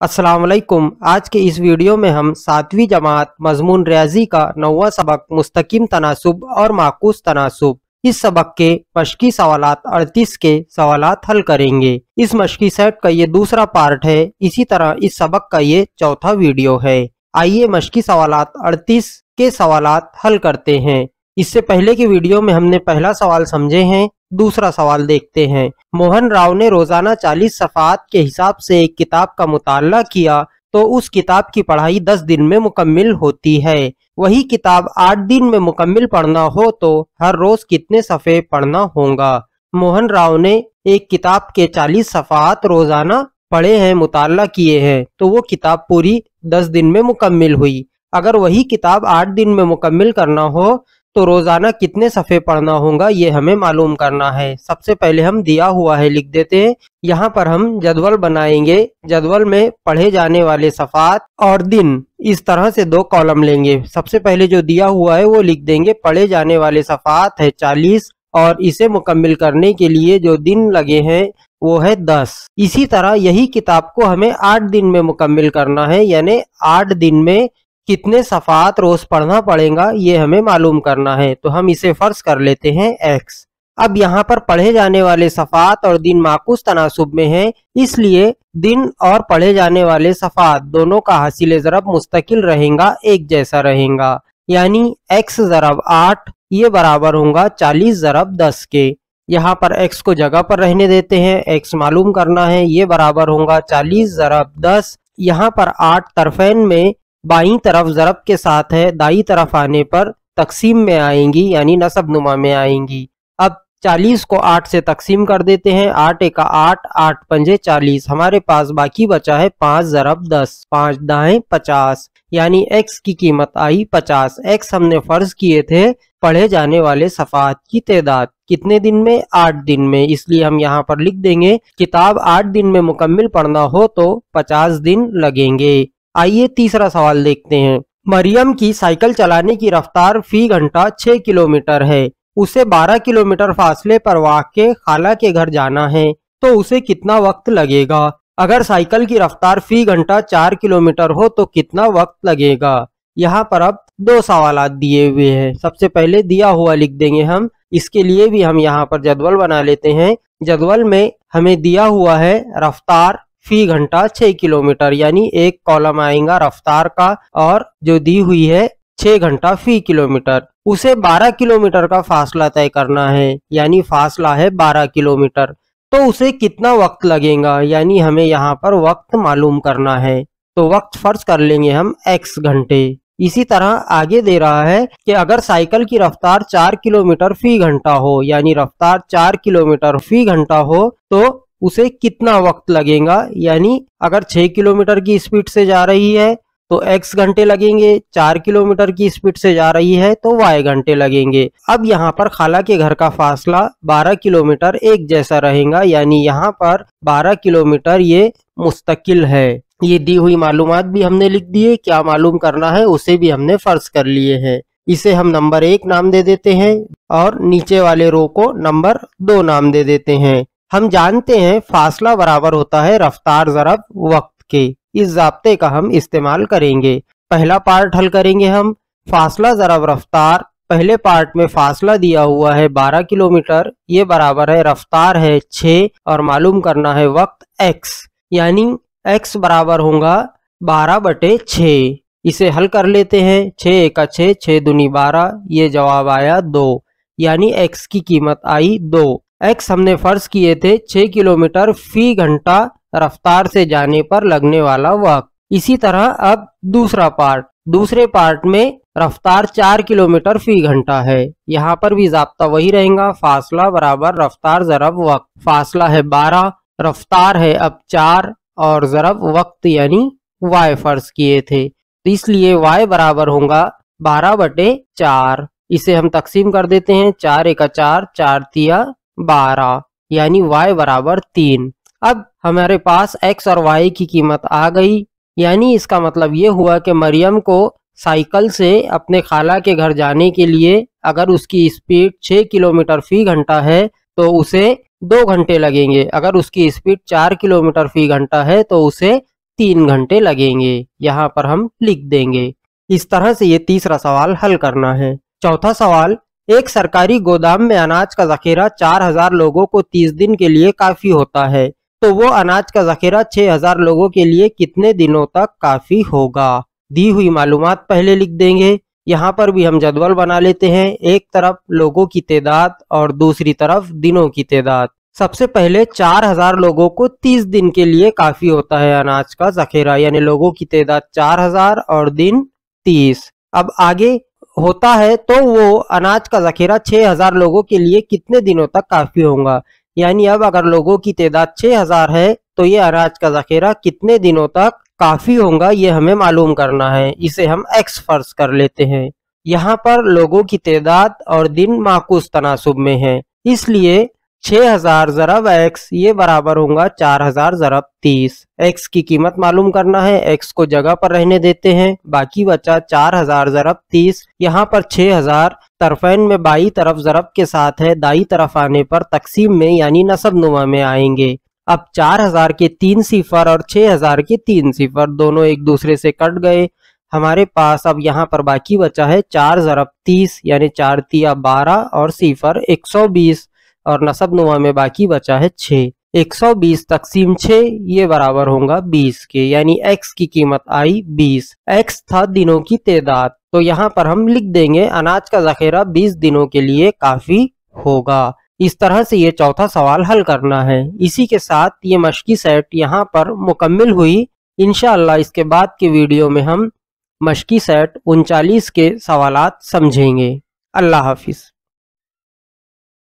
अस्सलाम वालेकुम। आज के इस वीडियो में हम 7वीं जमात मजमून रियाजी का 9वां सबक मुस्तकीम तनासुब और माकूस तनासुब, इस सबक के मशकी सवालात 38 के सवालात हल करेंगे। इस मशकी सेट का ये दूसरा पार्ट है। इसी तरह इस सबक का ये चौथा वीडियो है। आइए मशकी सवालात 38 के सवालात हल करते हैं। इससे पहले के वीडियो में हमने पहला सवाल समझे हैं। दूसरा सवाल देखते हैं। मोहन राव ने रोजाना 40 सफ़हात के हिसाब से एक किताब का मुताला किया तो उस किताब की पढ़ाई 10 दिन में मुकम्मिल होती है। वही किताब 8 दिन में मुकम्मिल पढ़ना हो तो हर रोज कितने सफ़े पढ़ना होगा। मोहन राव ने एक किताब के 40 सफ़हात रोजाना पढ़े हैं, मुताला किए हैं, तो वो किताब पूरी 10 दिन में मुकम्मिल हुई। अगर वही किताब 8 दिन में मुकम्मिल करना हो तो रोजाना कितने सफ़े पढ़ना होगा, ये हमें मालूम करना है। सबसे पहले हम दिया हुआ है लिख देते हैं। यहाँ पर हम जदवल बनाएंगे। जदवल में पढ़े जाने वाले सफ़हात और दिन, इस तरह से 2 कॉलम लेंगे। सबसे पहले जो दिया हुआ है वो लिख देंगे। पढ़े जाने वाले सफ़हात है 40 और इसे मुकम्मिल करने के लिए जो दिन लगे हैं वो है 10। इसी तरह यही किताब को हमें 8 दिन में मुकम्मिल करना है, यानी 8 दिन में कितने सफ़हात रोज पढ़ना पड़ेगा ये हमें मालूम करना है। तो हम इसे फर्ज कर लेते हैं x। अब यहाँ पर पढ़े जाने वाले सफ़हात और दिन माकूस तनासुब में है, इसलिए दिन और पढ़े जाने वाले सफ़हात दोनों का हासिल ज़रब मुस्तकिल रहेगा, एक जैसा रहेगा। यानी x ज़रब 8 ये बराबर होगा 40 ज़रब 10 के। यहाँ पर x को जगह पर रहने देते हैं। x मालूम करना है, ये बराबर होगा 40 ज़रब 10। यहाँ पर 8 तरफेन में बाईं तरफ ज़रब के साथ है, दाई तरफ आने पर तकसीम में आएंगी, यानी नसब नुमा में आएंगी। अब 40 को 8 से तकसीम कर देते हैं। 8 एका 8, 8 पंजे 40। हमारे पास बाकी बचा है 5 ज़रब 10, 5 दाएं 50, यानी x की कीमत आई 50। x हमने फर्ज किए थे पढ़े जाने वाले सफ़हात की तादाद कितने दिन में, 8 दिन में, इसलिए हम यहाँ पर लिख देंगे किताब 8 दिन में मुकम्मिल पढ़ना हो तो 50 दिन लगेंगे। आइए तीसरा सवाल देखते हैं। मरियम की साइकिल चलाने की रफ्तार फी घंटा 6 किलोमीटर है। उसे 12 किलोमीटर फासले पर वाक़े खाला के घर जाना है, तो उसे कितना वक्त लगेगा। अगर साइकिल की रफ्तार फी घंटा 4 किलोमीटर हो तो कितना वक्त लगेगा। यहाँ पर अब 2 सवालात दिए हुए हैं। सबसे पहले दिया हुआ लिख देंगे हम। इसके लिए भी हम यहाँ पर जदवल बना लेते हैं। जदवल में हमें दिया हुआ है रफ्तार फी घंटा 6 किलोमीटर, यानी एक कॉलम आएगा रफ्तार का और जो दी हुई है 6 घंटा फी किलोमीटर। उसे 12 किलोमीटर का फासला तय करना है, यानी फासला है 12 किलोमीटर, तो उसे कितना वक्त लगेगा, यानी हमें यहाँ पर वक्त मालूम करना है। तो वक्त फर्ज कर लेंगे हम x घंटे। इसी तरह आगे दे रहा है कि अगर साइकिल की रफ्तार 4 किलोमीटर फी घंटा हो, यानी रफ्तार 4 किलोमीटर फी घंटा हो, तो उसे कितना वक्त लगेगा, यानी अगर 6 किलोमीटर की स्पीड से जा रही है तो x घंटे लगेंगे, 4 किलोमीटर की स्पीड से जा रही है तो y घंटे लगेंगे। अब यहाँ पर खाला के घर का फासला 12 किलोमीटर एक जैसा रहेगा, यानी यहाँ पर 12 किलोमीटर ये मुस्तकिल है। ये दी हुई मालूमात भी हमने लिख दी है, क्या मालूम करना है उसे भी हमने फर्ज कर लिए हैं। इसे हम नंबर 1 नाम दे देते हैं और नीचे वाले रो को नंबर 2 नाम दे देते हैं। हम जानते हैं फासला बराबर होता है रफ्तार ज़रब वक्त के। इस ज़ाब्ते का हम इस्तेमाल करेंगे। पहला पार्ट हल करेंगे हम। फासला ज़रब रफ्तार। पहले पार्ट में फासला दिया हुआ है 12 किलोमीटर, ये बराबर है रफ्तार है 6 और मालूम करना है वक्त x, यानी x बराबर होगा 12/6। इसे हल कर लेते हैं। 6 एका 6, 6 दूनी 12, ये जवाब आया 2, यानी x की कीमत आई 2। x हमने फर्ज किए थे 6 किलोमीटर फी घंटा रफ्तार से जाने पर लगने वाला वक्त। इसी तरह अब दूसरा पार्ट। दूसरे पार्ट में रफ्तार 4 किलोमीटर फी घंटा है। यहाँ पर भी ज़ाब्ता वही रहेगा, फासला बराबर रफ्तार ज़रब वक्त। फासला है 12, रफ्तार है अब 4 और ज़रब वक्त यानी y फर्ज किए थे, तो इसलिए y बराबर होगा 12/4। इसे हम तकसीम कर देते हैं। 4 एका 4, 4 तिया 12, यानी y बराबर 3। अब हमारे पास x और y की कीमत आ गई, यानी इसका मतलब ये हुआ कि मरियम को साइकिल से अपने खाला के घर जाने के लिए अगर उसकी स्पीड 6 किलोमीटर फी घंटा है तो उसे 2 घंटे लगेंगे। अगर उसकी स्पीड 4 किलोमीटर फी घंटा है तो उसे 3 घंटे लगेंगे। यहाँ पर हम लिख देंगे। इस तरह से ये तीसरा सवाल हल करना है। चौथा सवाल, एक सरकारी गोदाम में अनाज का जखीरा 4000 लोगों को 30 दिन के लिए काफी होता है, तो वो अनाज का जखीरा 6000 लोगों के लिए कितने दिनों तक काफी होगा। दी हुई मालूमात पहले लिख देंगे। यहाँ पर भी हम जदवल बना लेते हैं, एक तरफ लोगों की तादाद और दूसरी तरफ दिनों की तादाद। सबसे पहले 4000 लोगों को 30 दिन के लिए काफी होता है अनाज का जखीरा, यानी लोगों की तादाद 4000 और दिन 30। अब आगे होता है तो वो अनाज का जखीरा 6000 लोगों के लिए कितने दिनों तक काफी होगा। यानी अब अगर लोगों की तादाद 6000 है तो ये अनाज का जखीरा कितने दिनों तक काफी होगा, ये हमें मालूम करना है। इसे हम x फर्ज कर लेते हैं। यहाँ पर लोगों की तादाद और दिन माकूस तनासुब में है, इसलिए 6000 ज़रब x ये बराबर होगा 4000 ज़रब 30। x की कीमत मालूम करना है, x को जगह पर रहने देते हैं, बाकी बचा 4000 ज़रब 30। यहाँ पर 6000 तरफैन में बाई तरफ ज़रब के साथ है, दाई तरफ आने पर तकसीम में यानी नसब नुमा में आएंगे। अब 4000 के 3 सिफर और 6000 के 3 सिफर दोनों एक दूसरे से कट गए। हमारे पास अब यहाँ पर बाकी बचा है 4 ज़रब 30 यानी 4 तिया 12 और सिफर 120 और नसब नुमा में बाकी बचा है 6। 120 तकसीम 6 ये बराबर होगा 20 के, यानी x की कीमत आई 20। x था दिनों की तादाद, तो यहाँ पर हम लिख देंगे अनाज का जखीरा 20 दिनों के लिए काफी होगा। इस तरह से ये चौथा सवाल हल करना है। इसी के साथ ये मशकी सेट यहाँ पर मुकम्मिल हुई। इंशाअल्लाह इसके बाद के वीडियो में हम मशकी सेट 39 के सवालात समझेंगे। अल्लाह हाफिज।